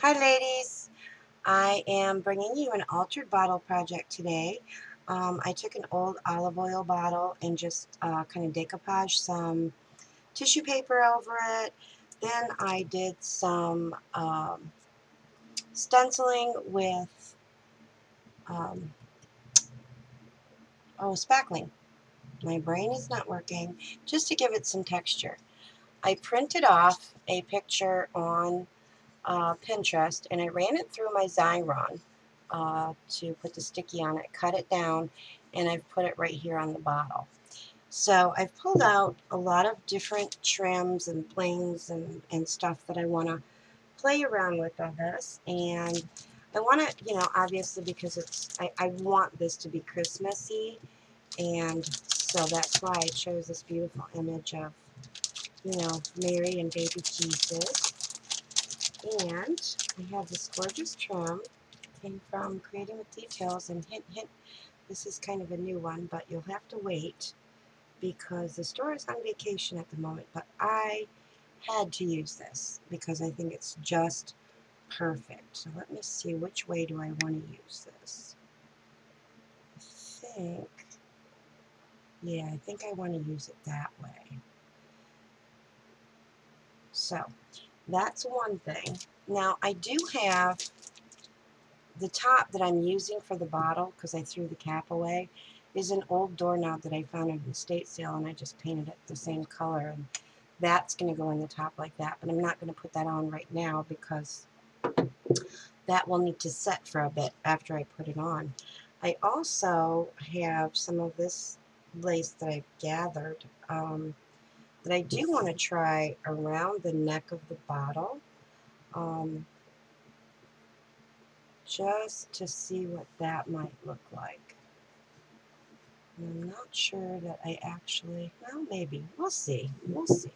Hi ladies, I am bringing you an altered bottle project today. I took an old olive oil bottle and just kind of decoupaged some tissue paper over it. Then I did some stenciling with spackling. My brain is not working, just to give it some texture. I printed off a picture on Pinterest, and I ran it through my Xyron to put the sticky on it, cut it down, and I've put it right here on the bottle. So I've pulled out a lot of different trims and blings and stuff that I want to play around with on this, and I want to, obviously because I want this to be Christmassy, and so that's why I chose this beautiful image of, Mary and baby Jesus. And I have this gorgeous trim. Came from Creating with Details, and hint, hint, this is kind of a new one, but you'll have to wait because the store is on vacation at the moment, but I had to use this because I think it's just perfect. So let me see, which way do I want to use this? I think I want to use it that way. So that's one thing. Now I do have the top that I'm using for the bottle, because I threw the cap away, is an old doorknob that I found at an estate sale, and I just painted it the same color, and that's going to go in the top like that, but I'm not going to put that on right now because that will need to set for a bit after I put it on. I also have some of this lace that I've gathered that I do want to try around the neck of the bottle. Just to see what that might look like. And I'm not sure that I actually, well, maybe. We'll see. We'll see.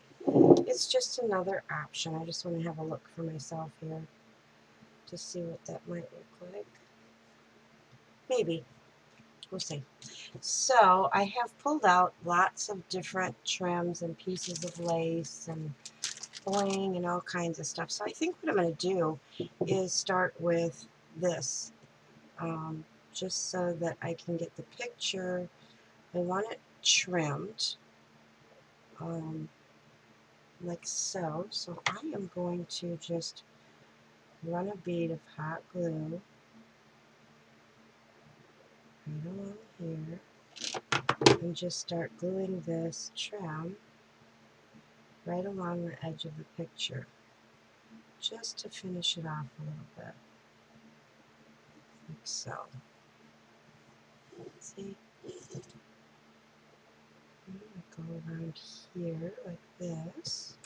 It's just another option. I just want to have a look for myself here to see what that might look like. Maybe. We'll see. So I have pulled out lots of different trims and pieces of lace and bling and all kinds of stuff. So I think what I'm going to do is start with this. Just so that I can get the picture. I want it trimmed like so. So I am going to just run a bead of hot glue right along here and just start gluing this trim right along the edge of the picture, just to finish it off a little bit, like so. See? I'm going to go around here like this.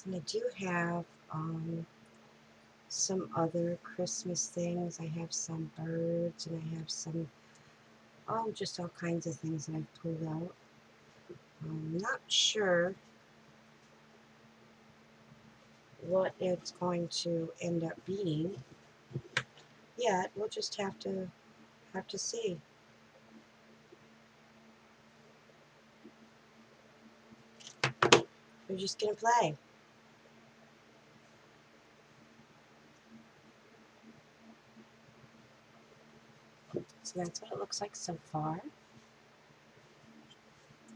And I do have some other Christmas things. I have some birds, and I have some, just all kinds of things that I've pulled out. I'm not sure what it's going to end up being yet. We'll just have to see. We're just gonna play. So that's what it looks like so far.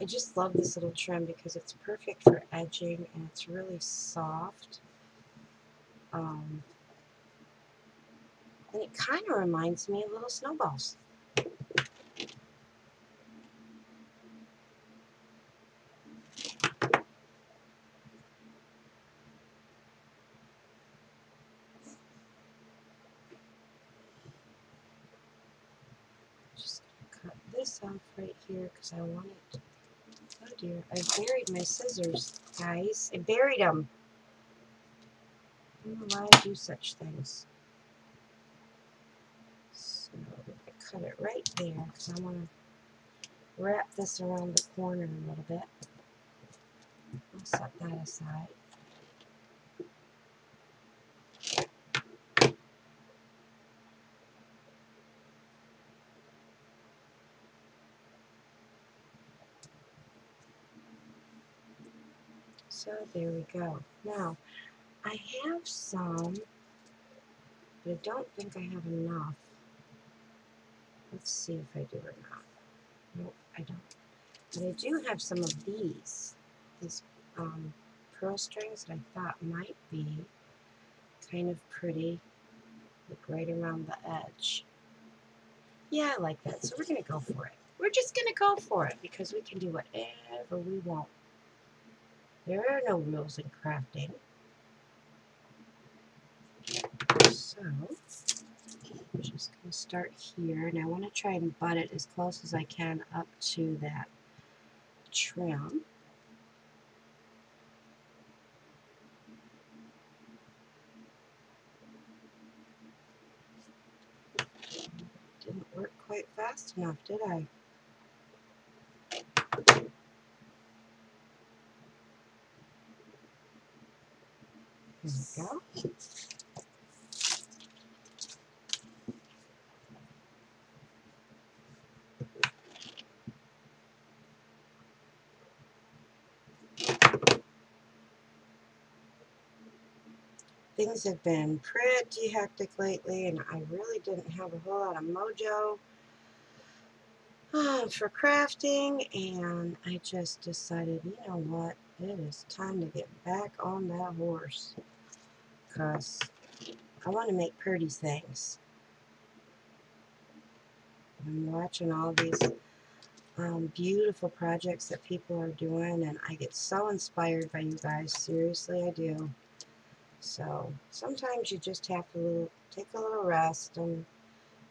I just love this little trim because it's perfect for edging and it's really soft. And it kind of reminds me of little snowballs. Just gonna cut this off right here because I want it. Oh dear, I buried my scissors, guys. I buried them. I don't know why I do such things. So I cut it right there because I want to wrap this around the corner a little bit. I'll set that aside. So there we go. Now, I have some, but I don't think I have enough. Let's see if I do or not. Nope, I don't. But I do have some of these pearl strings that I thought might be kind of pretty, like right around the edge. Yeah, I like that, so we're going to go for it. We're just going to go for it because we can do whatever we want. There are no rules in crafting. So, I'm just going to start here, and I want to try and butt it as close as I can up to that trim. Didn't work quite fast enough, did I? There we go. Things have been pretty hectic lately, and I really didn't have a whole lot of mojo for crafting, and I just decided, you know what, it is time to get back on that horse, because I want to make pretty things. I'm watching all these beautiful projects that people are doing, and I get so inspired by you guys. Seriously, I do. So sometimes you just have to take a little rest and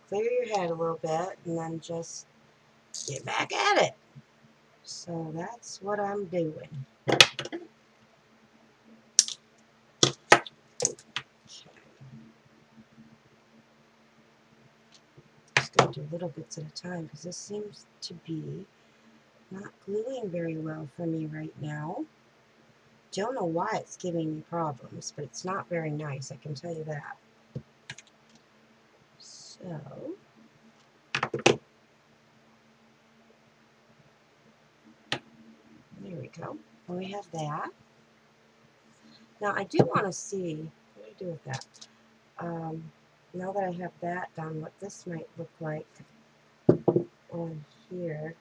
clear your head a little bit, and then just get back at it. So that's what I'm doing. Okay. Just going to do little bits at a time because this seems to be not gluing very well for me right now. Don't know why it's giving me problems, but it's not very nice, I can tell you that. So, there we go. And we have that. Now, I do want to see, what do I do with that? Now that I have that done, what this might look like on here.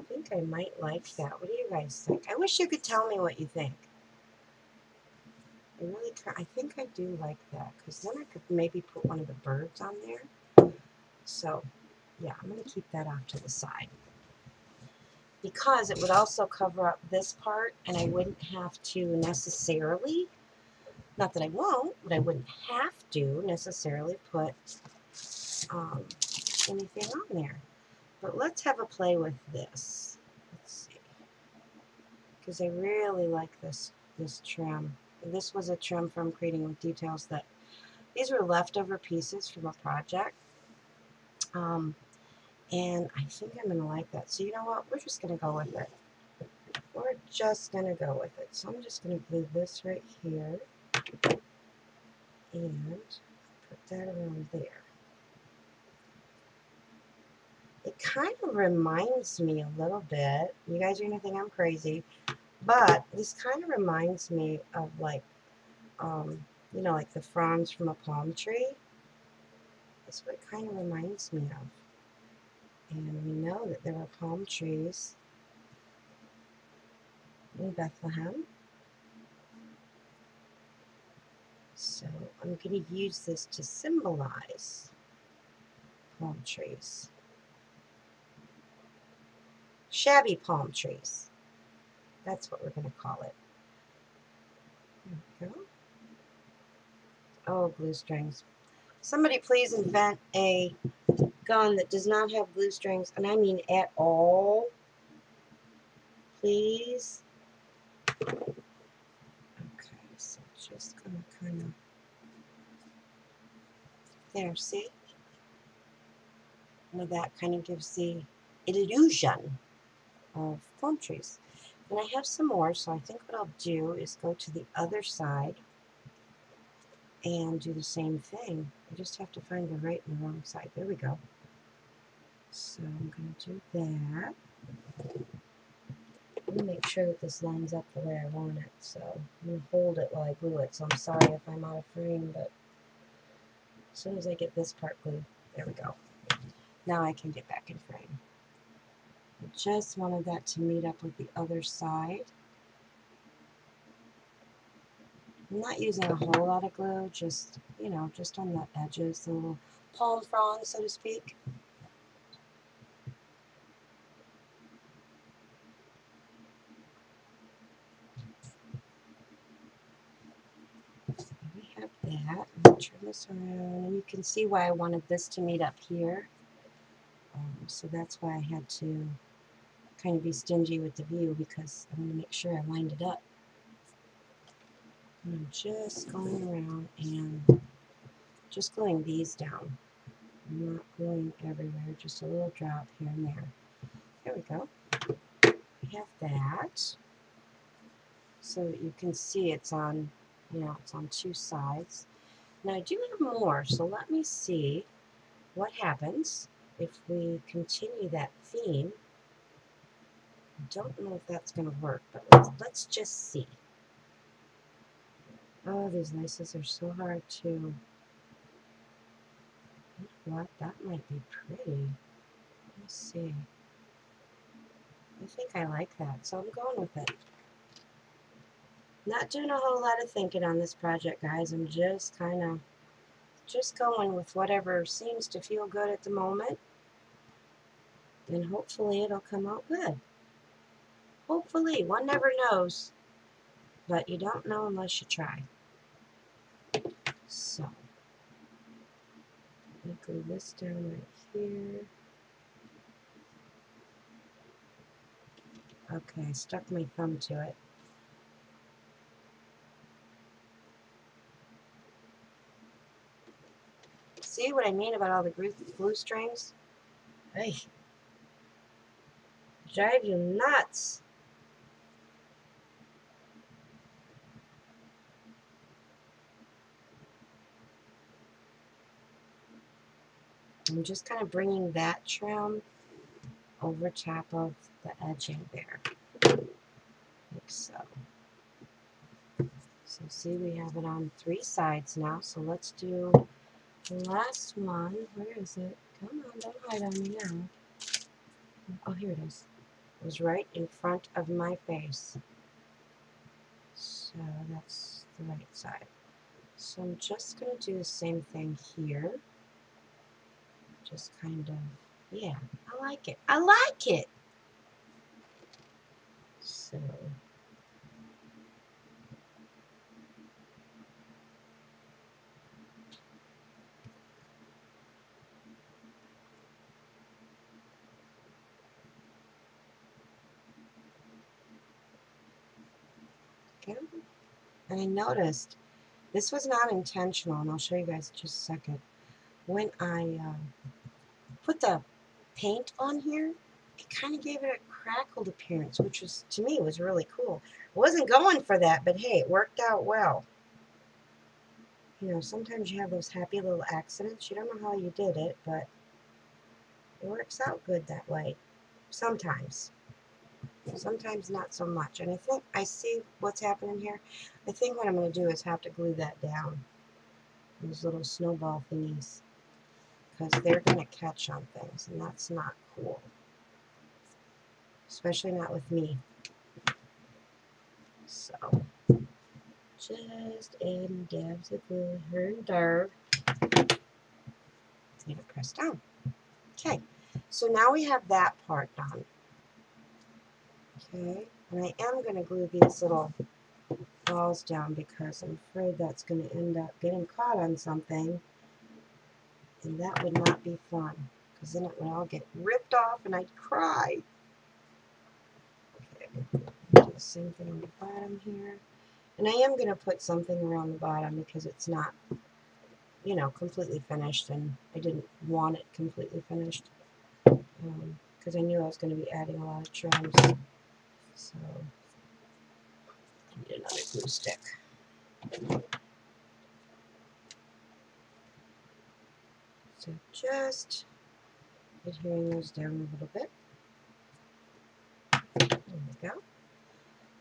I think I might like that. What do you guys think? I wish you could tell me what you think. I think I do like that, because then I could maybe put one of the birds on there. So, yeah, I'm going to keep that off to the side. Because it would also cover up this part, and I wouldn't have to necessarily, not that I won't, but I wouldn't have to necessarily put anything on there. But let's have a play with this. Let's see. Because I really like this trim. This was a trim from Creating with Details that these were leftover pieces from a project. And I think I'm going to like that. So you know what? We're just going to go with it. We're just going to go with it. So I'm just going to glue this right here. And put that around there. It kind of reminds me a little bit. You guys are going to think I'm crazy. But this kind of reminds me of like, you know, like the fronds from a palm tree. That's what it kind of reminds me of. And we know that there were palm trees in Bethlehem. So I'm going to use this to symbolize palm trees. Shabby palm trees. That's what we're going to call it. There we go. Oh, glue strings. Somebody please invent a gun that does not have glue strings, and I mean at all. Please. Okay, so just going to kind of, there, see? Well, that kind of gives the illusion of palm trees. And I have some more, so I think what I'll do is go to the other side and do the same thing. I just have to find the right and the wrong side. There we go. So I'm going to do that. Let me make sure that this lines up the way I want it. So I'm going to hold it while I glue it. So I'm sorry if I'm out of frame, but as soon as I get this part glued, there we go. Now I can get back in frame. I just wanted that to meet up with the other side. I'm not using a whole lot of glue, just, you know, just on the edges, the little palm fronds, so to speak. We have that. Let me turn this around, and you can see why I wanted this to meet up here. So that's why I had to kind of be stingy with the view, because I want to make sure I lined it up. And I'm just going around and just gluing these down. I'm not gluing everywhere, just a little drop here and there. There we go. We have that. So that you can see it's on, you know, it's on two sides. Now I do have more, so let me see what happens if we continue that theme. I don't know if that's going to work, but let's just see. Oh, these laces are so hard to... What? That might be pretty. Let's see. I think I like that, so I'm going with it. Not doing a whole lot of thinking on this project, guys. I'm just kind of just going with whatever seems to feel good at the moment. And hopefully it'll come out good. Hopefully. One never knows. But you don't know unless you try. So, let me glue this down right here. Okay, I stuck my thumb to it. See what I mean about all the glue strings? Hey, drive you nuts. I'm just kind of bringing that trim over top of the edging there, like so. So see, we have it on three sides now, so let's do the last one. Where is it? Come on, don't hide on me now. Oh, here it is. It was right in front of my face. So that's the right side. So I'm just going to do the same thing here. Just kind of, yeah, I like it. I like it! So, okay. And I noticed, this was not intentional, and I'll show you guys in just a second. When I put the paint on here, it kind of gave it a crackled appearance, which was, to me, was really cool. I wasn't going for that, but hey, it worked out well. You know, sometimes you have those happy little accidents. You don't know how you did it, but it works out good that way. Sometimes. Sometimes not so much. And I think I see what's happening here. I think what I'm going to do is have to glue that down. Those little snowball thingies. Because they're going to catch on things, and that's not cool. Especially not with me. So, just adding dabs of glue here and there. Need to press down. Okay, so now we have that part done. Okay, and I am going to glue these little balls down because I'm afraid that's going to end up getting caught on something, and that would not be fun, because then it would all get ripped off and I'd cry. Okay, do the same thing on the bottom here. And I am going to put something around the bottom because it's not, you know, completely finished, and I didn't want it completely finished because I knew I was going to be adding a lot of trims. So I need another glue stick. So just adhering those down a little bit. There we go.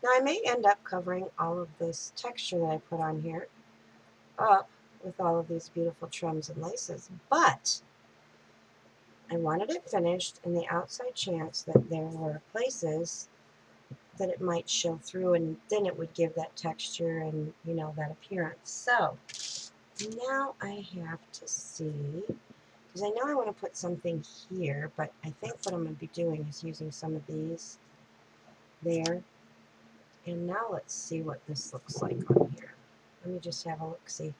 Now I may end up covering all of this texture that I put on here up with all of these beautiful trims and laces, but I wanted it finished in the outside chance that there were places that it might show through, and then it would give that texture and, you know, that appearance. So now I have to see, because I know I want to put something here, but I think what I'm going to be doing is using some of these there. And now let's see what this looks like on here. Let me just have a look-see.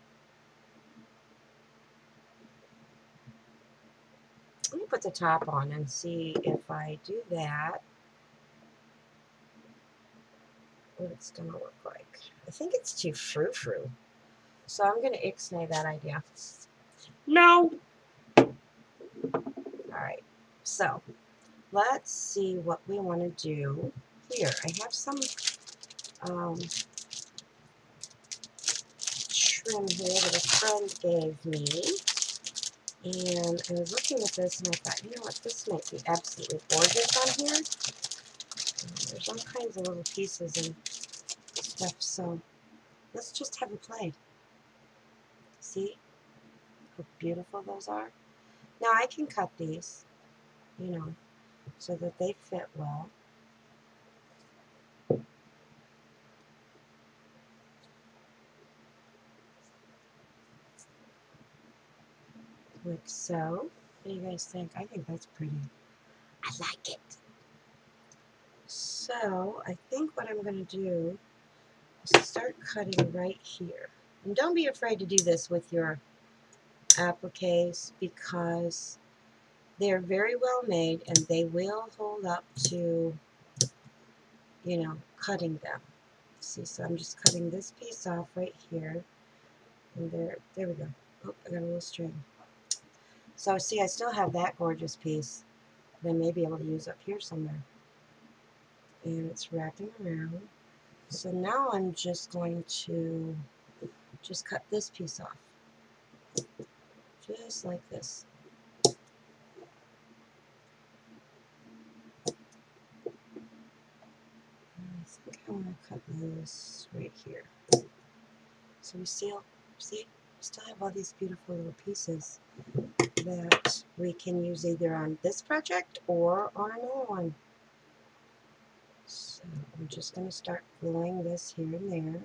Let me put the top on and see if I do that, what it's going to look like. I think it's too frou-frou, so I'm going to ixnay that idea. No! Alright, so let's see what we want to do here. I have some trim here that a friend gave me, and I was looking at this and I thought, you know what, this might be absolutely gorgeous on here. There's all kinds of little pieces and stuff, so let's just have a play. See how beautiful those are? Now I can cut these, you know, so that they fit well. Like so. What do you guys think? I think that's pretty. I like it. So I think what I'm going to do is start cutting right here. And don't be afraid to do this with your appliques, because they're very well made and they will hold up to, you know, cutting them. See, so I'm just cutting this piece off right here. And there we go. Oh, I got a little string. So see, I still have that gorgeous piece that I may be able to use up here somewhere. And it's wrapping around. So now I'm just going to just cut this piece off. Just like this. I think I want to cut this right here. So we still, see, we still have all these beautiful little pieces that we can use either on this project or on another one. So I'm just going to start gluing this here and there.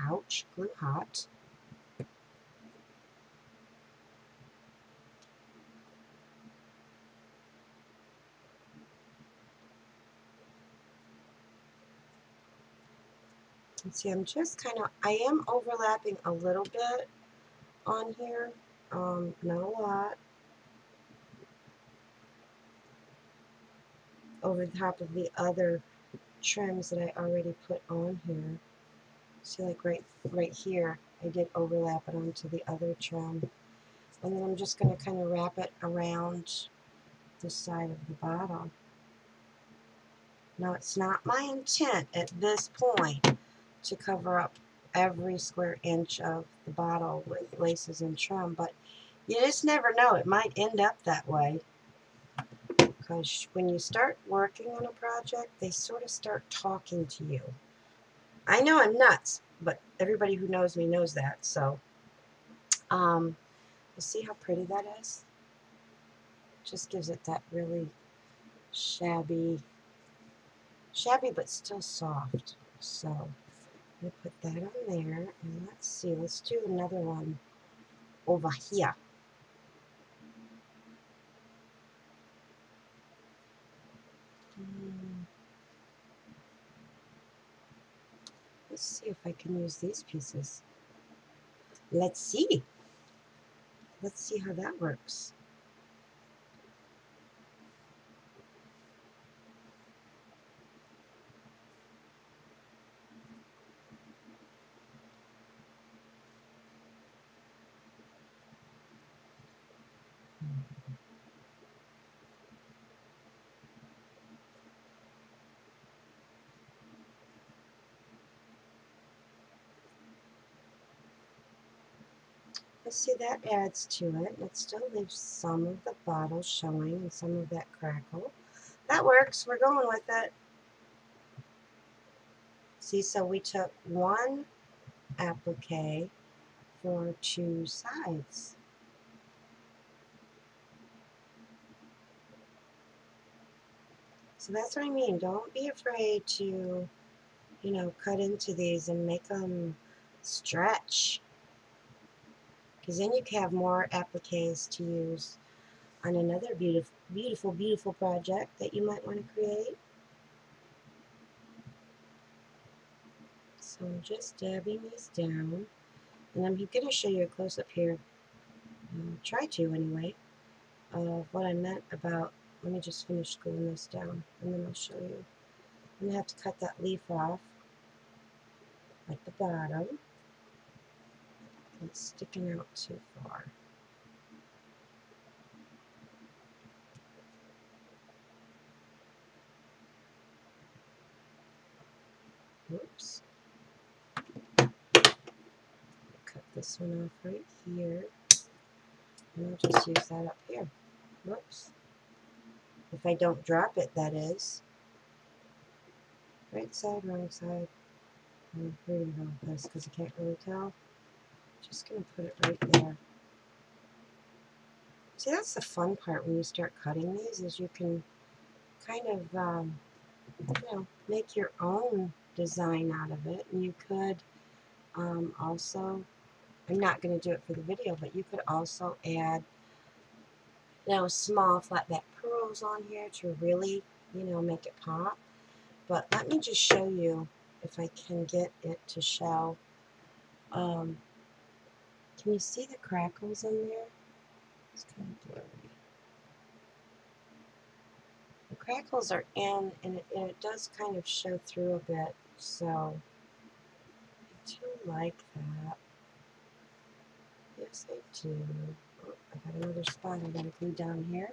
Ouch, glue hot. And see, I'm just kind of, I am overlapping a little bit on here, not a lot, over the top of the other trims that I already put on here. See, like right here, I did overlap it onto the other trim. And then I'm just going to kind of wrap it around the side of the bottle. Now, it's not my intent at this point to cover up every square inch of the bottle with laces and trim, but you just never know. It might end up that way. Because when you start working on a project, they sort of start talking to you. I know I'm nuts, but everybody who knows me knows that. So, you see how pretty that is? Just gives it that really shabby but still soft. So, I'm going to put that on there, and let's see, let's do another one over here. Let's see if I can use these pieces. Let's see. Let's see how that works. Let's see, that adds to it. It still leaves some of the bottle showing and some of that crackle. That works. We're going with it. See, so we took one applique for two sides. So that's what I mean. Don't be afraid to, you know, cut into these and make them stretch. Because then you can have more appliques to use on another beautiful, beautiful, beautiful project that you might want to create. So I'm just dabbing these down. And I'm going to show you a close-up here. Try to anyway. Of what I meant about, let me just finish gluing this down and then I'll show you. I'm going to have to cut that leaf off at the bottom. It's sticking out too far. Oops. Cut this one off right here. And I'll just use that up here. Whoops. If I don't drop it, that is. Right side, wrong side. I'm ready to go with this because I can't really tell. Just going to put it right there. See, that's the fun part when you start cutting these, is you can kind of, you know, make your own design out of it. And you could also, I'm not going to do it for the video, but you could also add, you know, small flat back pearls on here to really, you know, make it pop. But let me just show you if I can get it to show. Can you see the crackles in there? It's kind of blurry. The crackles are in, and it does kind of show through a bit, so I do like that. Yes, I do. Oh, I got another spot I gotta glue down here.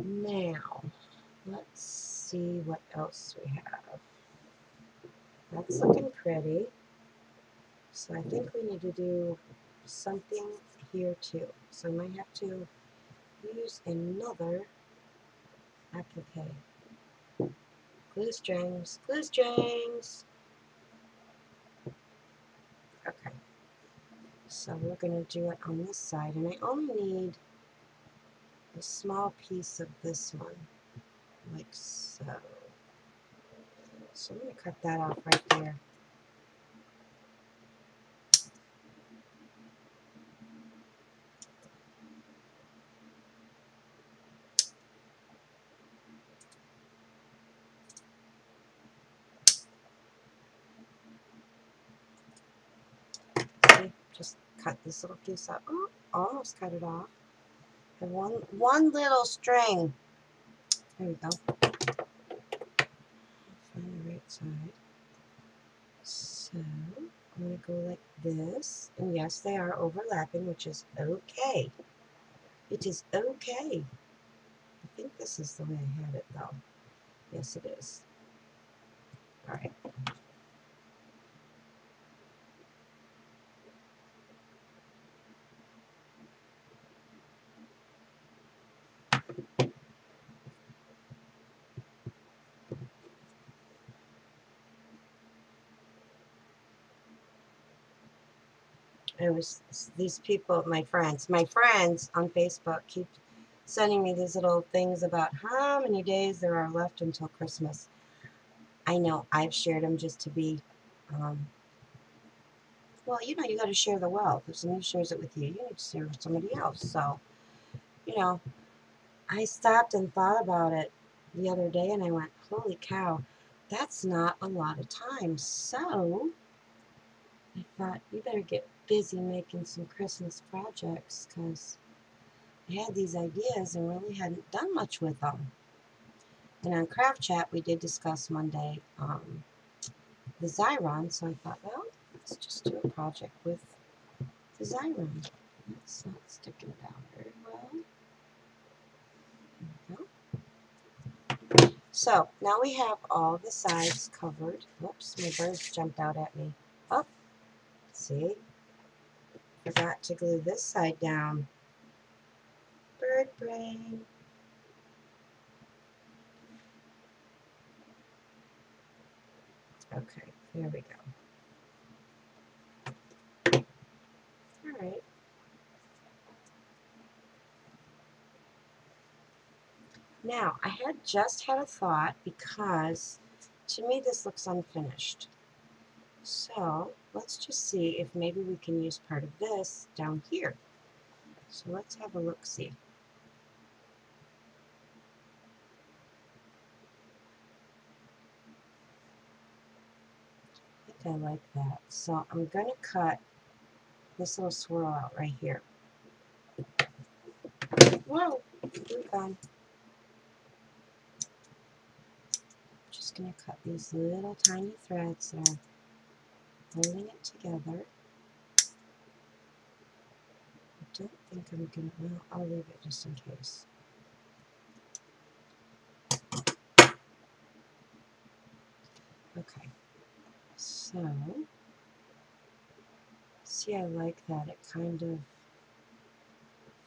Now, let's see what else we have. That's looking pretty. So I think we need to do something here too. So I might have to use another applique. Glue strings, glue strings. Okay. So we're going to do it on this side, and I only need a small piece of this one, like so. So I'm going to cut that off right there. See, just cut this little piece off. Oh, almost cut it off. And one little string. There we go. Find the right side. So I'm going to go like this. And yes, they are overlapping, which is okay. It is okay. I think this is the way I had it, though. Yes, it is. All right. It was these people, my friends on Facebook keep sending me these little things about how many days there are left until Christmas. I know I've shared them just to be, well, you know, you got to share the wealth. If somebody shares it with you, you need to share it with somebody else. So, you know, I stopped and thought about it the other day and I went, holy cow, that's not a lot of time. So I thought, you better get busy making some Christmas projects, because I had these ideas and really hadn't done much with them. And on Craft Chat, we did discuss Monday the Xyron, so I thought, well, let's just do a project with the Xyron. It's not sticking down very well. There we go. So now we have all the sides covered. Whoops, my birds jumped out at me. Oh, see? Forgot to glue this side down. Bird brain. Okay, there we go. All right. Now, I had just had a thought because to me this looks unfinished. So let's just see if maybe we can use part of this down here. So let's have a look-see. I think I like that. So I'm going to cut this little swirl out right here. Whoa, glue gun. Just going to cut these little tiny threads that are holding it together. I don't think I'm going to, well, I'll leave it just in case. Okay, so, see, I like that. It kind of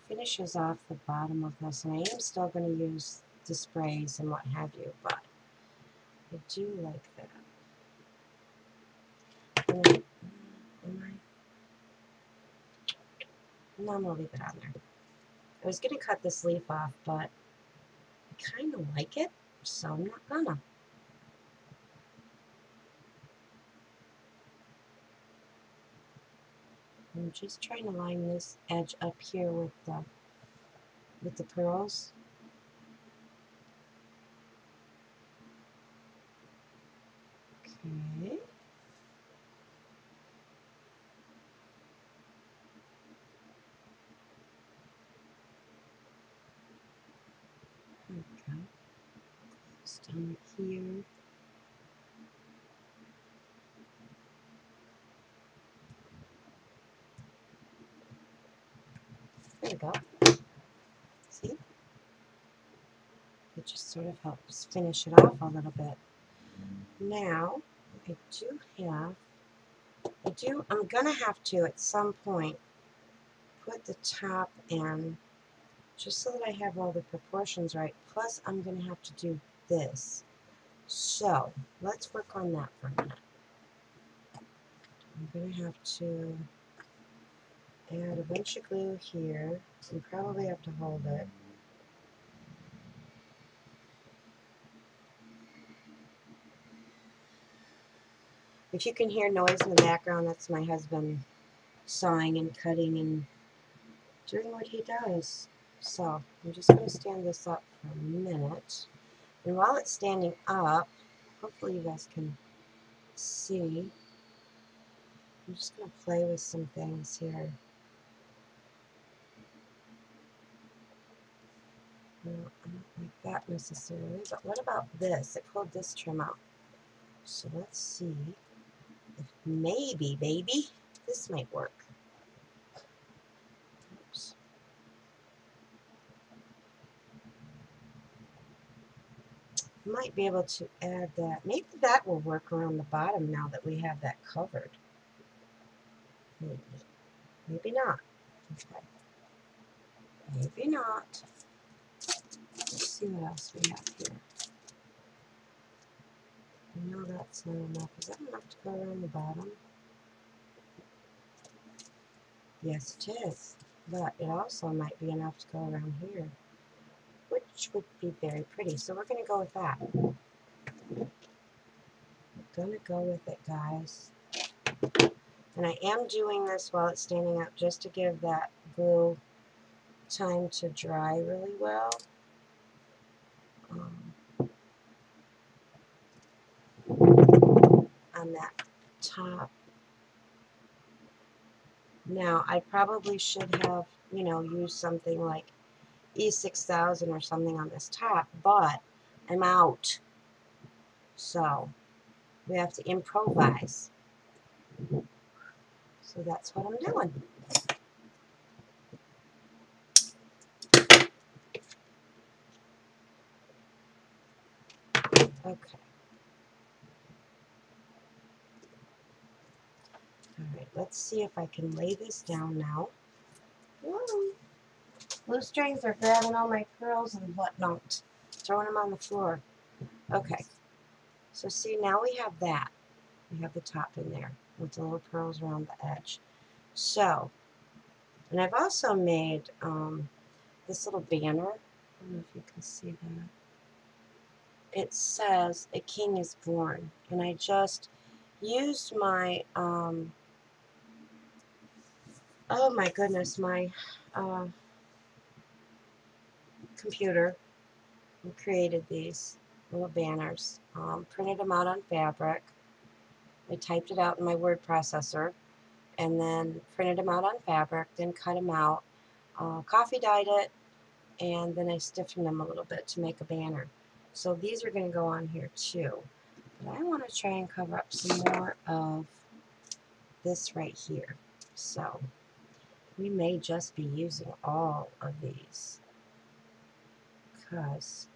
finishes off the bottom of this, and I am still going to use the sprays and what have you, but I do like that. No, I'm going to leave it on there. I was going to cut this leaf off, but I kind of like it, so I'm not gonna. I'm just trying to line this edge up here with the pearls. Okay. There we go. It's down here. There we go. See? It just sort of helps finish it off a little bit. Now, I'm gonna have to at some point put the top in just so that I have all the proportions right. Plus, I'm gonna have to do this. So, let's work on that for a minute. I'm going to have to add a bunch of glue here and probably have to hold it. If you can hear noise in the background, that's my husband sawing and cutting and doing what he does. So I'm just going to stand this up for a minute. And while it's standing up, hopefully you guys can see, I'm just going to play with some things here. Well, I don't like that necessarily, but what about this? It pulled this trim out. So let's see if maybe, this might work. Oops. Might be able to add that. Maybe that will work around the bottom now that we have that covered. Maybe. Maybe not. Okay. Maybe not. Let's see what else we have here. No, that's not enough. Is that enough to go around the bottom? Yes, it is. But it also might be enough to go around here, which would be very pretty. So we're going to go with that. We're going to go with it, guys. And I am doing this while it's standing up just to give that glue time to dry really well. On that top. Now, I probably should have, used something like E6000 or something on this top, but I'm out. So, we have to improvise. So that's what I'm doing. Okay. All right, let's see if I can lay this down now. Whoa. Blue strings are grabbing all my pearls and whatnot, throwing them on the floor. Okay, so see, now we have that. We have the top in there with the little pearls around the edge. So, and I've also made this little banner. I don't know if you can see that. It says "A King is Born," and I just used my oh my goodness, my computer and created these little banners. Printed them out on fabric. I typed it out in my word processor, and then printed them out on fabric. Then cut them out, coffee dyed it, and then I stiffened them a little bit to make a banner. So these are going to go on here too. But I want to try and cover up some more of this right here. So we may just be using all of these because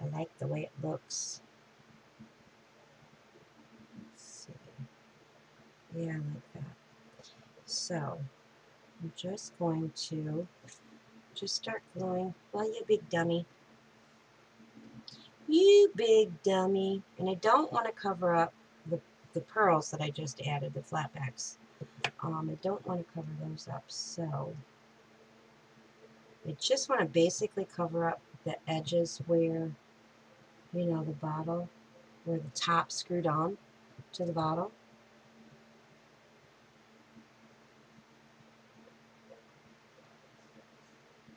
I like the way it looks. Let's see. Yeah, I like that. So I'm just going to just start gluing. Well, you big dummy. You big dummy. And I don't want to cover up the pearls that I just added, the flatbacks. I don't want to cover those up, so I just want to basically cover up the edges where, you know, the bottle, where the top screwed on to the bottle.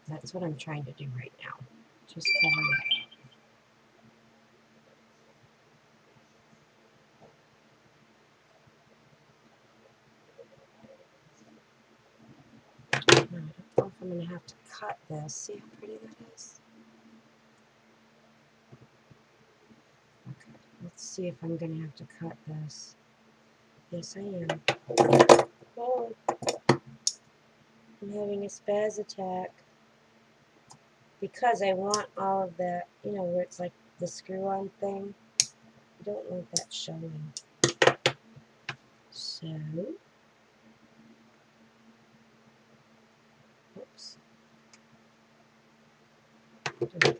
That's what I'm trying to do right now. Just cover that. I don't know if I'm going to have to cut this. See how pretty that is? Okay, let's see if I'm going to have to cut this. Yes, I am. Oh, I'm having a spaz attack because I want all of that, you know, where it's like the screw-on thing. I don't want that showing. So, oops. There we go.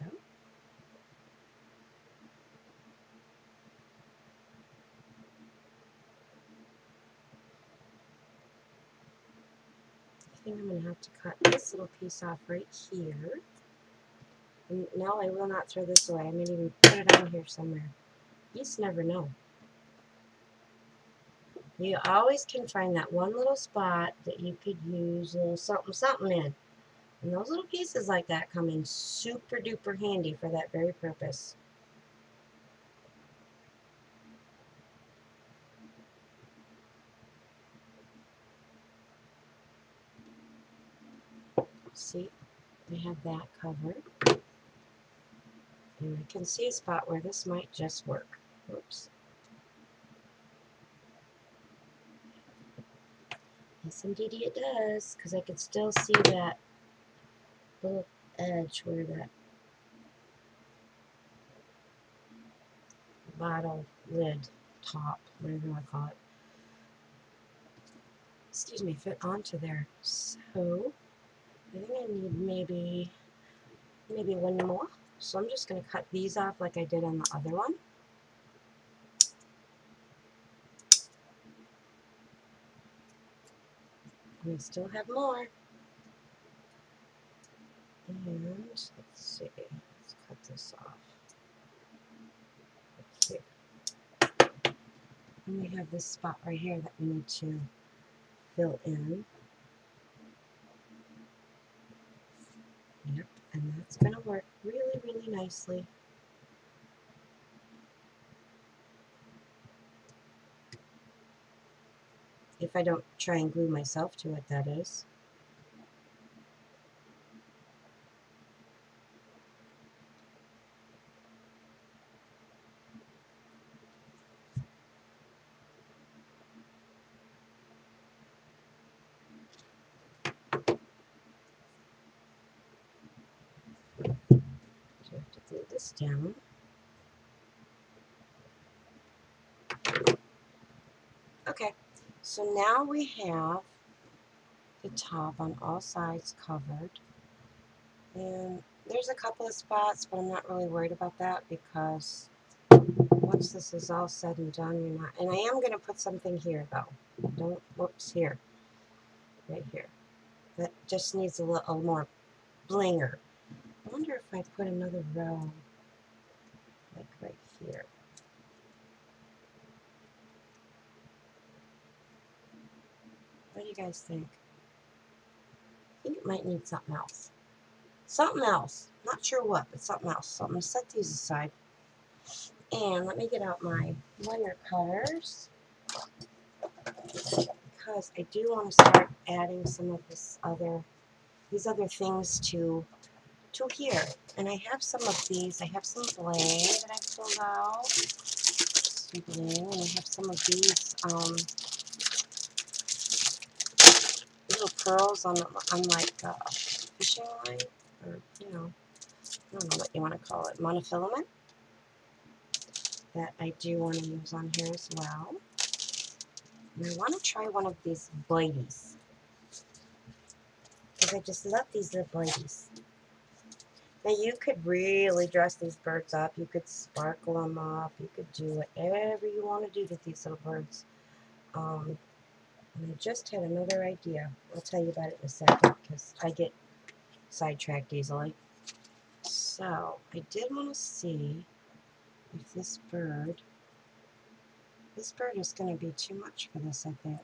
I think I'm going to have to cut this little piece off right here. And no, I will not throw this away. I may even put it on here somewhere. You just never know. You always can find that one little spot that you could use a little something something in. And those little pieces like that come in super duper handy for that very purpose. See, I have that covered. And I can see a spot where this might just work. Oops. Yes, indeed it does, because I can still see that little edge where that bottle lid top, whatever you want to call it, excuse me, fit onto there. So I think I need maybe one more. So I'm just going to cut these off like I did on the other one. And I still have more. And let's see, let's cut this off. Here. And we have this spot right here that we need to fill in. Yep, and that's going to work really, really nicely. If I don't try and glue myself to it, that is. So I have to glue this down. Okay, so now we have the top on all sides covered. And there's a couple of spots, but I'm not really worried about that because once this is all said and done, you're not. And I am going to put something here, though. Don't, whoops, here. Right here. That just needs a little more blinger. I wonder if I put another row, like right here. What do you guys think? I think it might need something else. Something else. Not sure what, but something else. So I'm going to set these aside. And let me get out my wire cutters because I do want to start adding some of these other things to here. And I have some of these. I have some bling that I pulled out. Some bling, and I have some of these little pearls on like fishing line, or I don't know what you want to call it, monofilament, that I do want to use on here as well. And I want to try one of these blighties because I just love these little blighties. Now you could really dress these birds up. You could sparkle them up. You could do whatever you want to do with these little birds. And I just had another idea. I'll tell you about it in a second because I get sidetracked easily. So I did want to see if this bird is going to be too much for this, I think.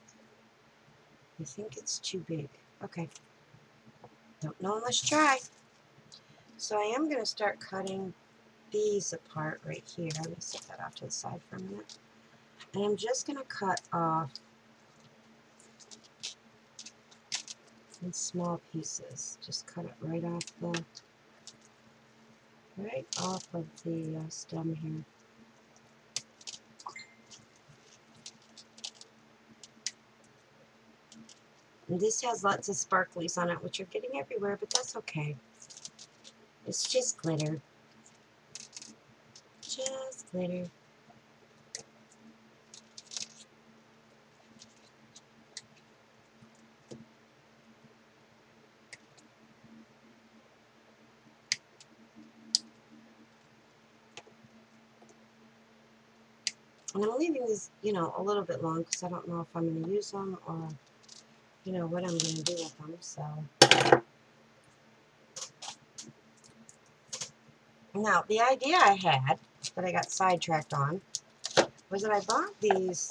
I think it's too big. Okay. Don't know unless you try. So I am going to start cutting these apart right here. Let me set that off to the side for a minute. And I'm just going to cut off in small pieces. Just cut it right off of the stem here. And this has lots of sparklies on it, which are getting everywhere, but that's okay. It's just glitter. Just glitter. And I'm leaving these, a little bit long because I don't know if I'm going to use them or, what I'm going to do with them. So now, the idea I had that I got sidetracked on was that I bought these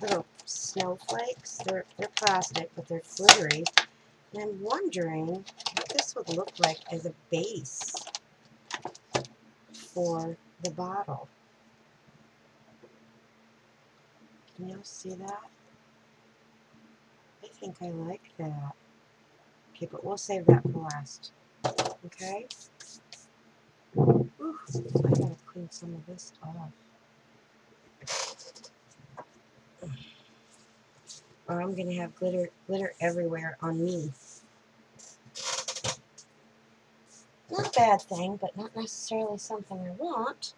little snowflakes. They're plastic, but they're glittery. And I'm wondering what this would look like as a base for the bottle. Can y'all see that? I think I like that. Okay, but we'll save that for last. Okay? Ooh, I gotta clean some of this off. Or I'm gonna have glitter everywhere on me. Not a bad thing, but not necessarily something I want.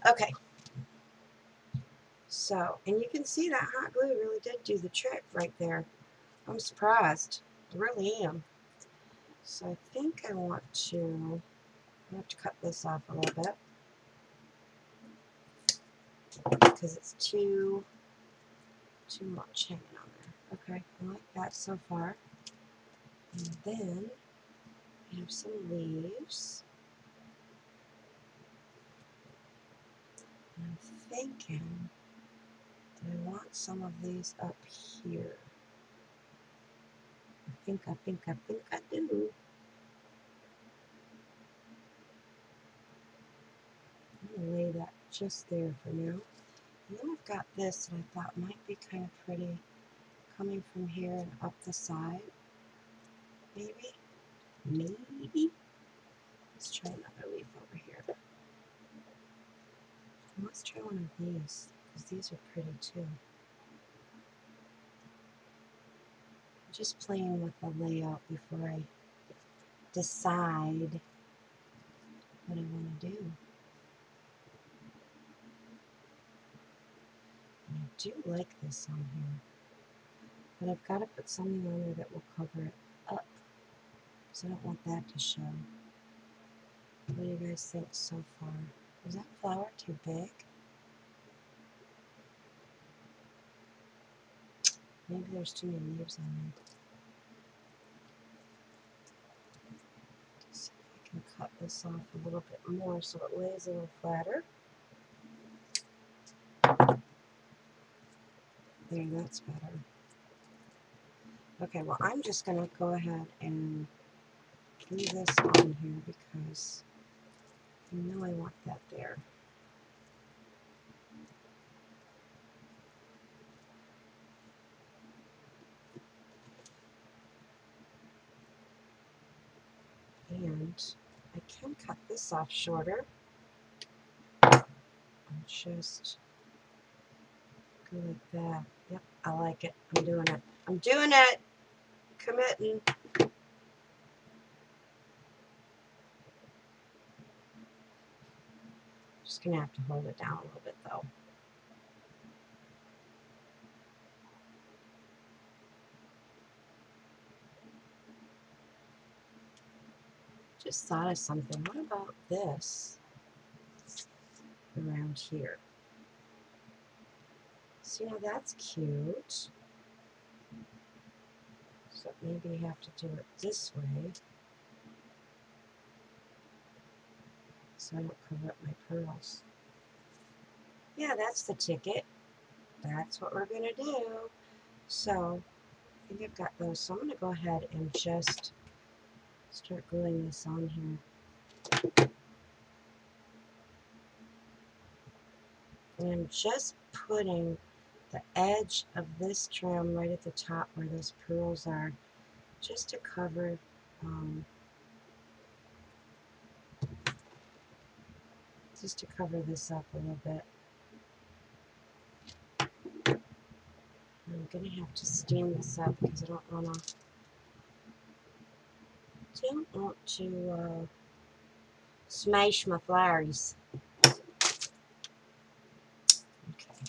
Okay. So, and you can see that hot glue really did do the trick right there. I'm surprised. I really am. So I think I want to, cut this off a little bit because it's too much hanging on there. Okay, I like that so far. And then I have some leaves. And I'm thinking that I want some of these up here. I think I do. I'm going to lay that just there for now. And then I've got this that I thought might be kind of pretty coming from here and up the side. Maybe. Let's try another leaf over here. And let's try one of these, because these are pretty too. Just playing with the layout before I decide what I want to do. And I do like this on here. But I've got to put something on there that will cover it up, because I don't want that to show. What do you guys think so far? Is that flower too big? Maybe there's too many leaves on there. Let's see if I can cut this off a little bit more so it lays a little flatter. There, that's better. Okay, well, I'm just going to go ahead and glue this on here because I know I want that there. And I can cut this off shorter and just go like that. Yep, I like it. I'm doing it. I'm doing it. Committing. Just gonna have to hold it down a little bit though. Just thought of something. What about this around here? So, you know, that's cute. So maybe you have to do it this way so I don't cover up my pearls. Yeah, that's the ticket. That's what we're gonna do. So I think I've got those. So I'm gonna go ahead and just start gluing this on here. And I'm just putting the edge of this trim right at the top where those pearls are, just to cover this up a little bit. I'm gonna have to stand this up because I don't want to smash my flowers. Okay.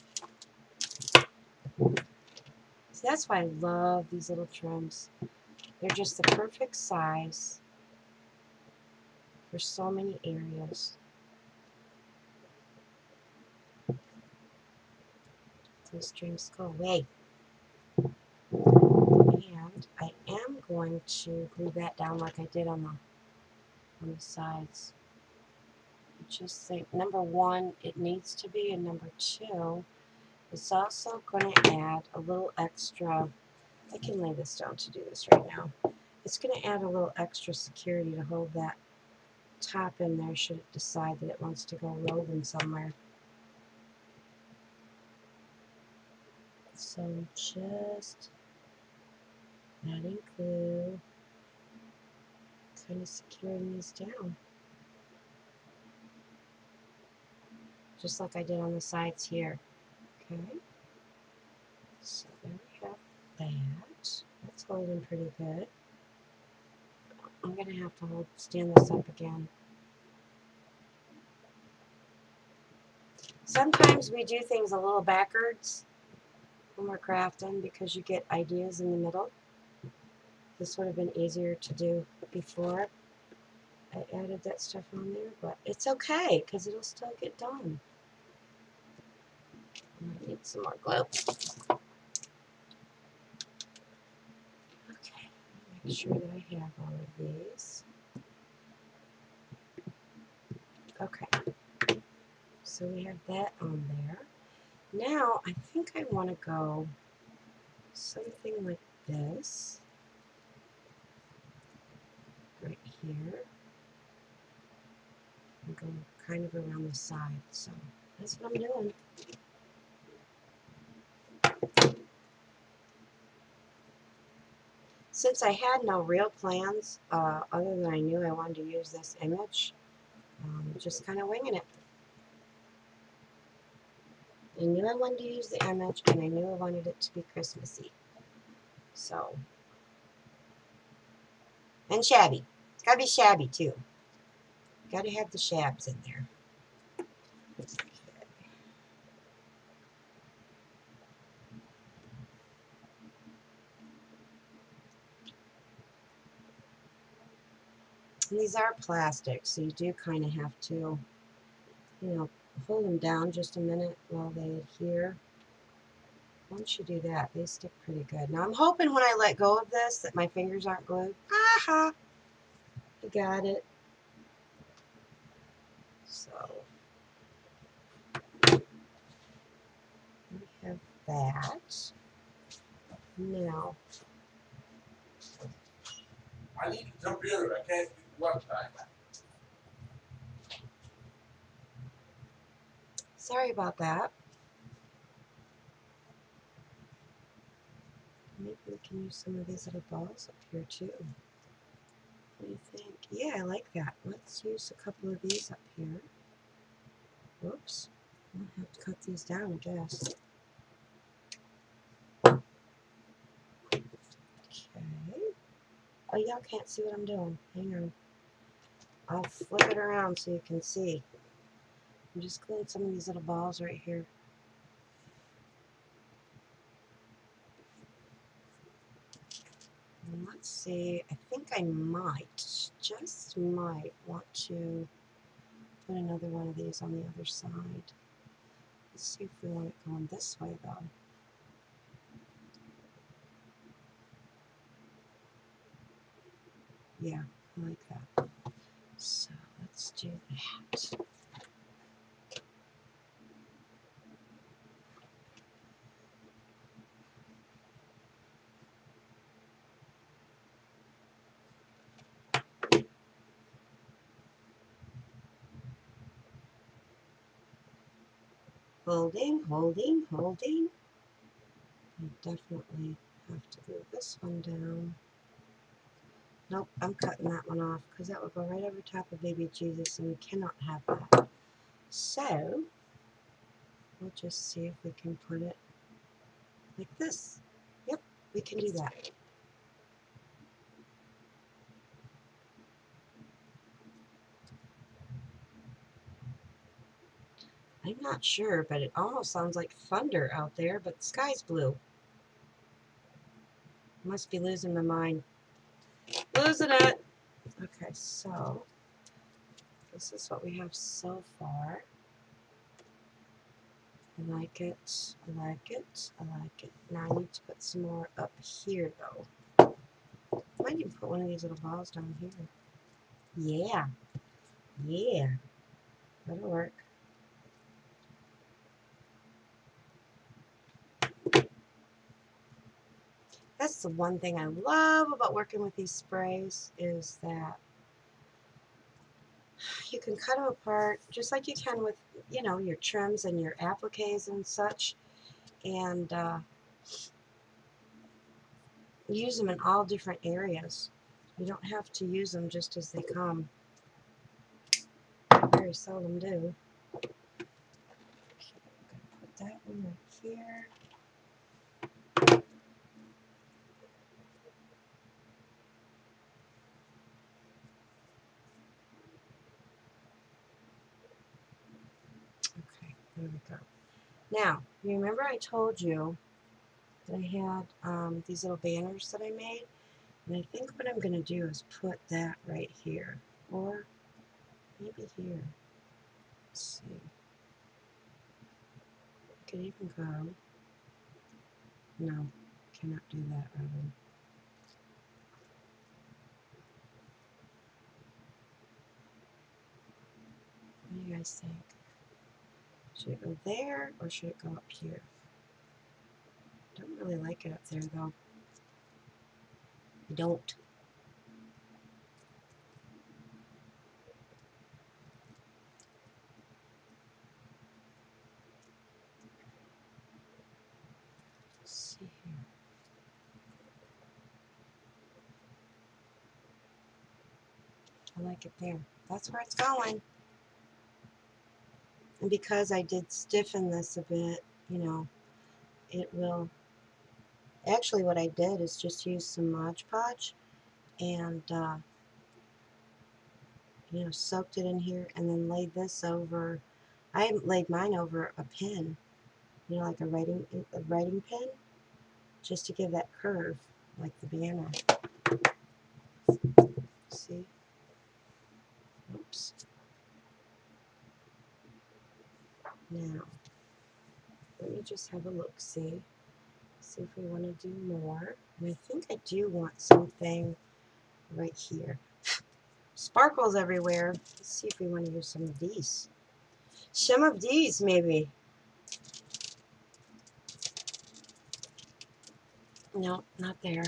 So that's why I love these little trims. They're just the perfect size for so many areas. Those strings go away. And I am going to glue that down like I did on the sides. I just think, number one, it needs to be, and number two, it's also going to add a little extra. I can lay this down to do this right now. It's going to add a little extra security to hold that top in there should it decide that it wants to go roving somewhere. So just adding glue, kind of securing these down. Just like I did on the sides here. Okay. So there we have that. That's holding pretty good. I'm going to have to stand this up again. Sometimes we do things a little backwards when we're crafting because you get ideas in the middle. This would have been easier to do before I added that stuff on there, but it's okay because it'll still get done. I need some more glue. Okay, make sure that I have all of these. Okay, so we have that on there. Now I think I want to go something like this right here and go kind of around the side. So that's what I'm doing. Since I had no real plans, other than I knew I wanted to use this image, just kind of winging it. I knew I wanted to use the image, and I knew I wanted it to be Christmassy. So, and shabby. It's got to be shabby, too. Got to have the shabs in there. Okay. And these are plastic, so you do kind of have to, you know, hold them down just a minute while they adhere. Once you do that, they stick pretty good. Now I'm hoping when I let go of this that my fingers aren't glued. Aha! You got it. So we have that. Now I need the computer. I can't do the website. sorry about that. Maybe we can use some of these little balls up here too. What do you think? Yeah, I like that. Let's use a couple of these up here. Whoops. I'll have to cut these down, I guess. Okay. Oh, y'all can't see what I'm doing. Hang on. I'll flip it around so you can see. I'm just gluing some of these little balls right here. And let's see. I think I might, just might, want to put another one of these on the other side. Let's see if we want it going this way, though. Yeah, I like that. So let's do that. Holding, holding, holding. I definitely have to glue this one down. Nope, I'm cutting that one off because that would go right over top of baby Jesus and we cannot have that. So, we'll just see if we can put it like this. Yep, we can do that. I'm not sure, but it almost sounds like thunder out there, but the sky's blue. Must be losing my mind. Losing it! Okay, so this is what we have so far. I like it, I like it, I like it. Now I need to put some more up here though. I might even put one of these little balls down here. Yeah, yeah, that'll work. That's the one thing I love about working with these sprays is that you can cut them apart just like you can with, you know, your trims and your appliques and such, and use them in all different areas. You don't have to use them just as they come. I very seldom do. Okay, I'm going to put that one right here. Okay, there we go. Now, you remember I told you that I had these little banners that I made? And I think what I'm going to do is put that right here. Or maybe here. Let's see. I could even go. No, cannot do that, Robin. What do you guys think? Should it go there or should it go up here? I don't really like it up there though. I don't. Let's see here. I like it there. That's where it's going. And because I did stiffen this a bit, you know, it will. Actually, what I did is just use some Mod Podge and, you know, soaked it in here and then laid this over. I laid mine over a pen, you know, like a writing pen, just to give that curve, like the banner. See? shapes. Now, let me just have a look-see. See if we want to do more. And I think I do want something right here. Sparkles everywhere. Let's see if we want to use some of these. Some of these, maybe. No, not there.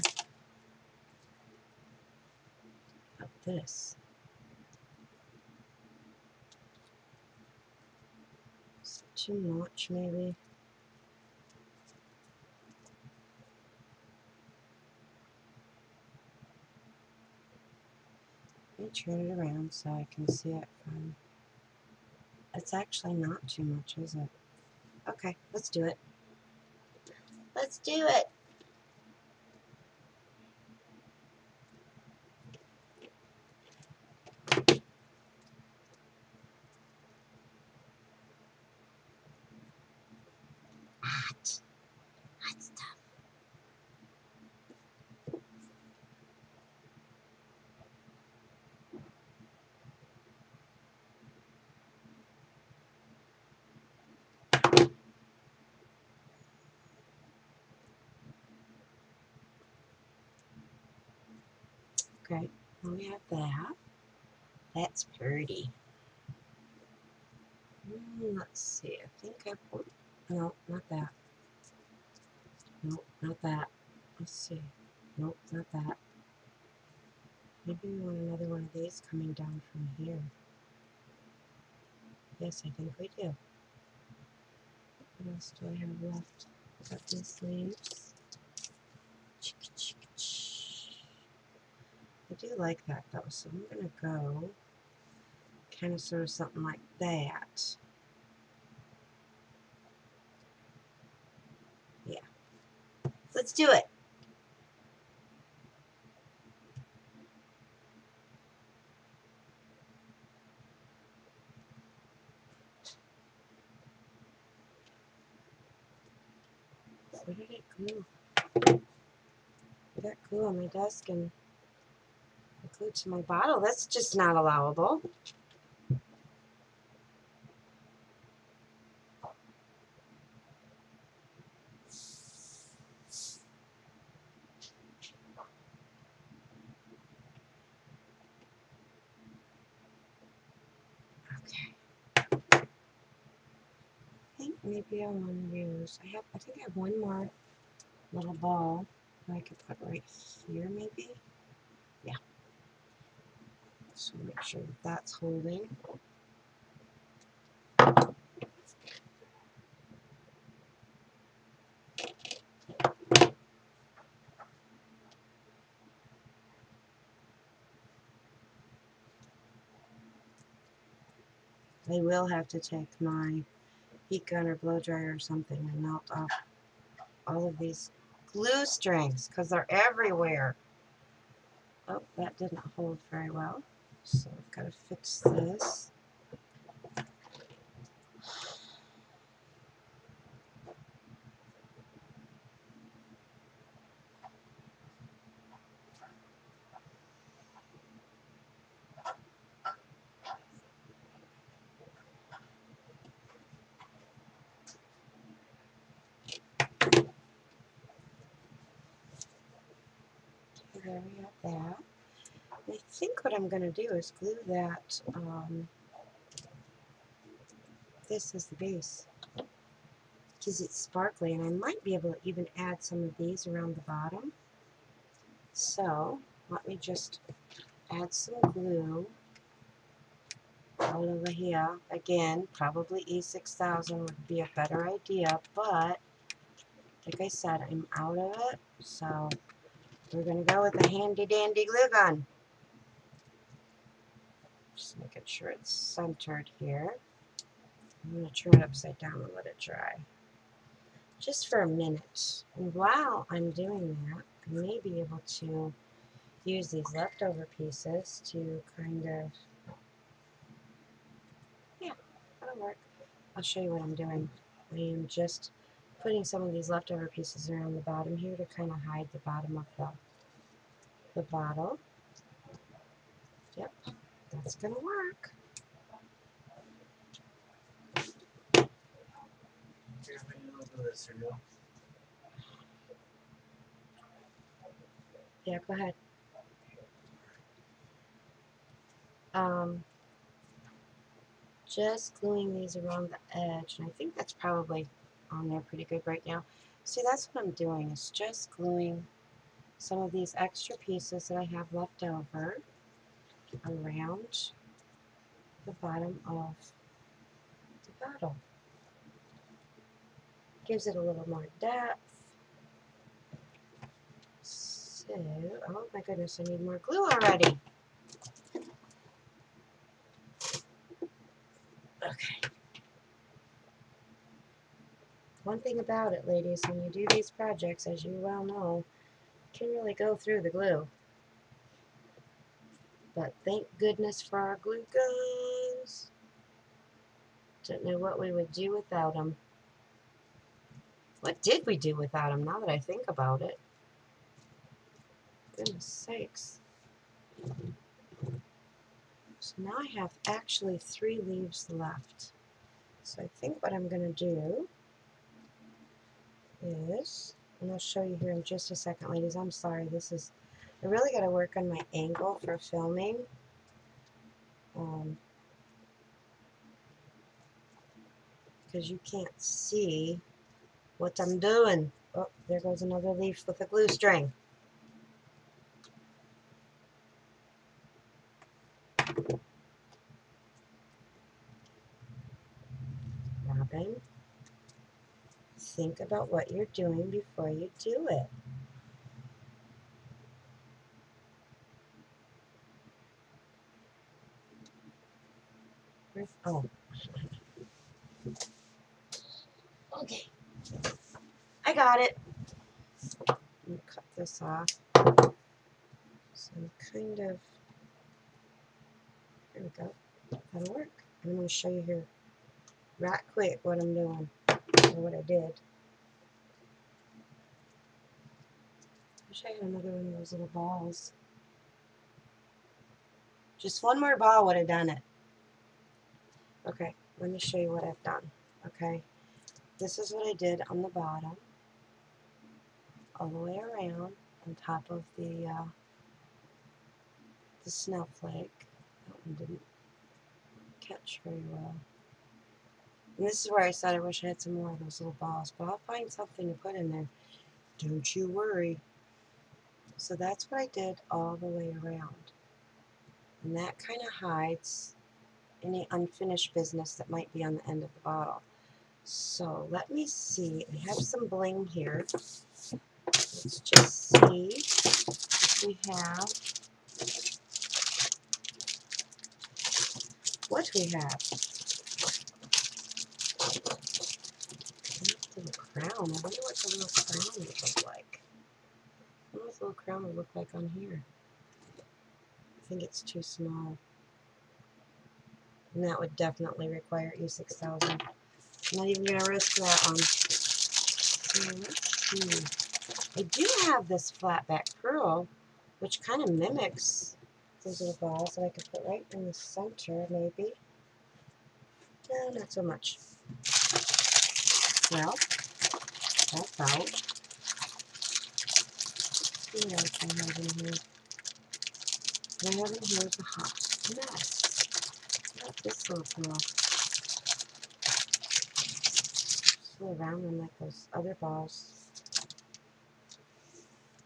Not this. Is it too much, maybe? Let me turn it around so I can see it from... It's actually not too much, is it? Okay, let's do it. Let's do it! Hot. Hot stuff. Okay, well, we have that. That's pretty. Let's see, I think I... No, not that. Nope, not that. Let's see. Nope, not that. Maybe we want another one of these coming down from here. Yes, I think we do. What else do I have left? Got these leaves. I do like that though, so I'm going to go kind of sort of something like that. Yeah. Let's do it. Where did it glue? I got glue on my desk and I glued to my bottle. That's just not allowable. Okay. I think maybe I want to use, I think I have one more little ball that I could put right here maybe. Yeah. So make sure that that's holding. I will have to take my heat gun or blow dryer or something and melt off all of these glue strings because they're everywhere. Oh, that didn't hold very well. So I've got to fix this. Okay, there we have that. I think what I'm going to do is glue that, this is the base, because it's sparkly, and I might be able to even add some of these around the bottom. So let me just add some glue all over here. Again, probably E6000 would be a better idea, but like I said, I'm out of it, so we're going to go with a handy dandy glue gun. Just making sure it's centered here. I'm going to turn it upside down and let it dry. Just for a minute. And while I'm doing that, I may be able to use these leftover pieces to kind of, yeah, that'll work. I'll show you what I'm doing. I am just putting some of these leftover pieces around the bottom here to kind of hide the bottom of the bottle. Yep. That's gonna work. Here, we need a little bit of this, here, Yeah, go ahead. Just gluing these around the edge, and I think that's probably on there pretty good right now. See, that's what I'm doing, is just gluing some of these extra pieces that I have left over around the bottom of the bottle. Gives it a little more depth. So, oh my goodness, I need more glue already. Okay. One thing about it, ladies, when you do these projects, as you well know, you can really go through the glue. But thank goodness for our glue guns. Don't know what we would do without them. What did we do without them, now that I think about it? Goodness sakes. So now I have actually 3 leaves left. So I think what I'm going to do is, and I'll show you here in just a second, ladies. I'm sorry, I really got to work on my angle for filming. Because you can't see what I'm doing. Oh, there goes another leaf with a glue string. Robin, think about what you're doing before you do it. Oh. Okay. I got it. Let me cut this off. So kind of, there we go. That'll work. I'm going to show you here right quick what I'm doing, or what I did. Wish I had another one of those little balls. Just one more ball would have done it. Okay, let me show you what I've done. Okay, this is what I did on the bottom, all the way around, on top of the snowflake. That one didn't catch very well. And this is where I said I wish I had some more of those little balls, but I'll find something to put in there. Don't you worry. So that's what I did all the way around. And that kind of hides any unfinished business that might be on the end of the bottle. So let me see. I have some bling here. Let's just see if we have what we have. Little crown. I wonder what the little crown would look like. I wonder what the little crown would look like on here. I think it's too small. And that would definitely require E6000. I'm not even going to risk that one. So let's see. I do have this flat back pearl, which kind of mimics those little balls that I could put right in the center, maybe. No, not so much. Well, that's out. Let's see what else I have in here. What I have in here is a hot mess. Got this little pearl. Swirl around them like those other balls.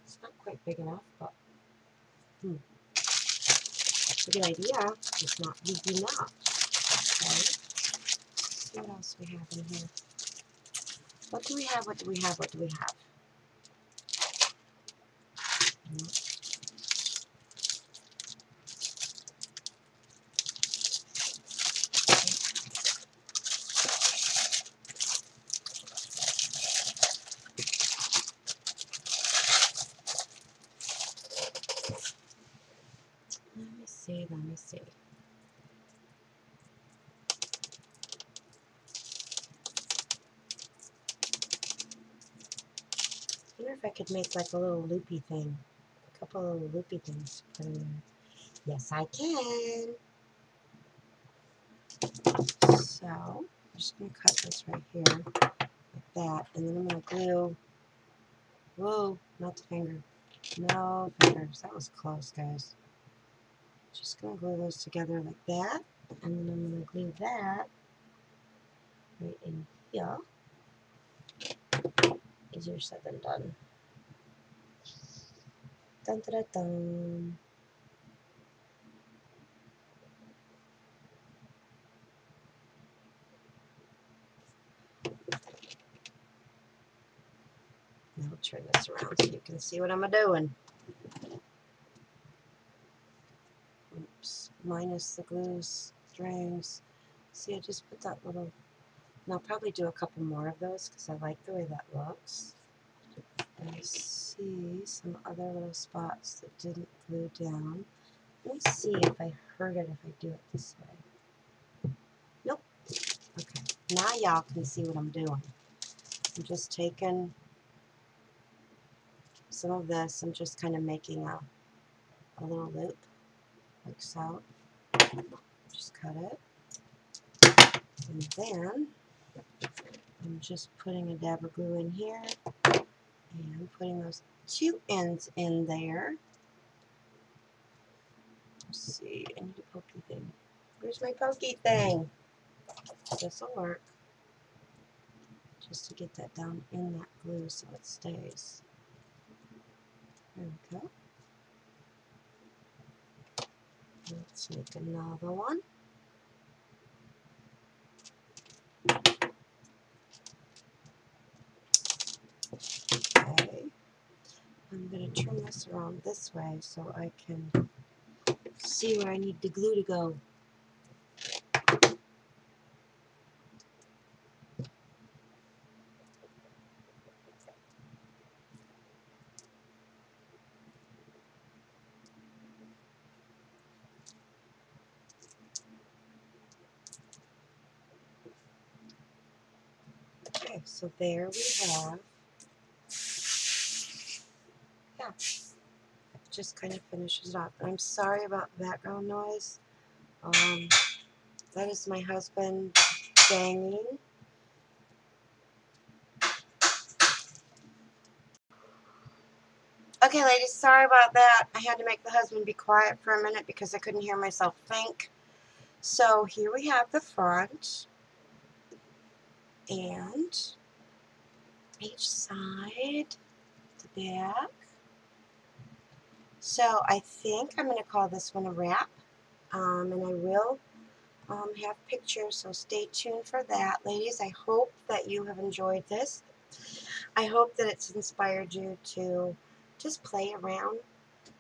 It's not quite big enough, but it's a good idea. It's not big enough. Okay. Let's see what else we have in here. What do we have? What do we have? What do we have? Let me see. I wonder if I could make like a little loopy thing. A couple of little loopy things to put in there. Yes, I can. So I'm just going to cut this right here like that, and then I'm going to glue. Whoa, not the finger. No fingers. That was close, guys. Just going to glue those together like that, and then I'm going to glue that right in here. Easier said than done. Dun dun dun dun. Now I'll turn this around so you can see what I'm doing. Oops, minus the glue strings. See, I just put that little, and I'll probably do a couple more of those because I like the way that looks. And I see some other little spots that didn't glue down. Let me see if I hurt it if I do it this way. Nope. Okay, now y'all can see what I'm doing. I'm just taking some of this and just kind of making a little loop like so. Just cut it. And then I'm just putting a dab of glue in here and putting those two ends in there. Let's see, I need a pokey thing. Where's my pokey thing? This will work. Just to get that down in that glue so it stays. There we go. Let's make another one. Okay. I'm going to turn this around this way so I can see where I need the glue to go. Okay, so there we have, yeah, it just kind of finishes it off. I'm sorry about background noise. That is my husband banging. Okay, ladies, sorry about that. I had to make the husband be quiet for a minute because I couldn't hear myself think. So here we have the front and each side, the back. So I think I'm going to call this one a wrap, and I will have pictures, so stay tuned for that. Ladies, I hope that you have enjoyed this. I hope that it's inspired you to just play around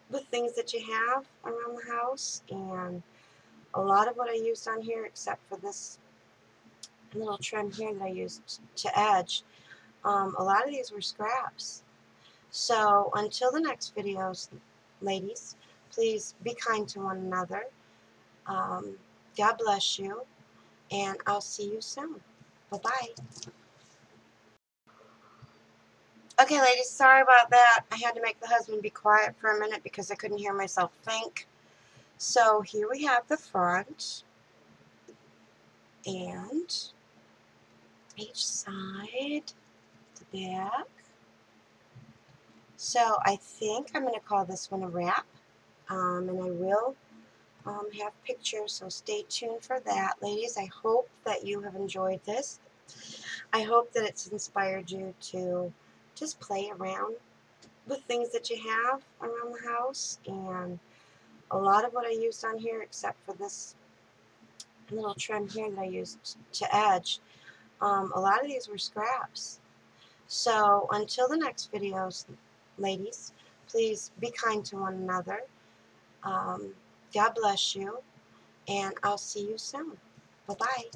with things that you have around the house. And a lot of what I used on here, except for this little trim here that I used to edge, a lot of these were scraps. So until the next videos, ladies, please be kind to one another. God bless you, and I'll see you soon. Bye-bye. Okay, ladies, sorry about that. I had to make the husband be quiet for a minute because I couldn't hear myself think. So here we have the front and each side, the back. So I think I'm going to call this one a wrap, and I will have pictures, so stay tuned for that. Ladies, I hope that you have enjoyed this. I hope that it's inspired you to just play around with things that you have around the house. And a lot of what I used on here, except for this little trim here that I used to edge, a lot of these were scraps. So until the next videos, ladies, please be kind to one another. God bless you, and I'll see you soon. Bye-bye.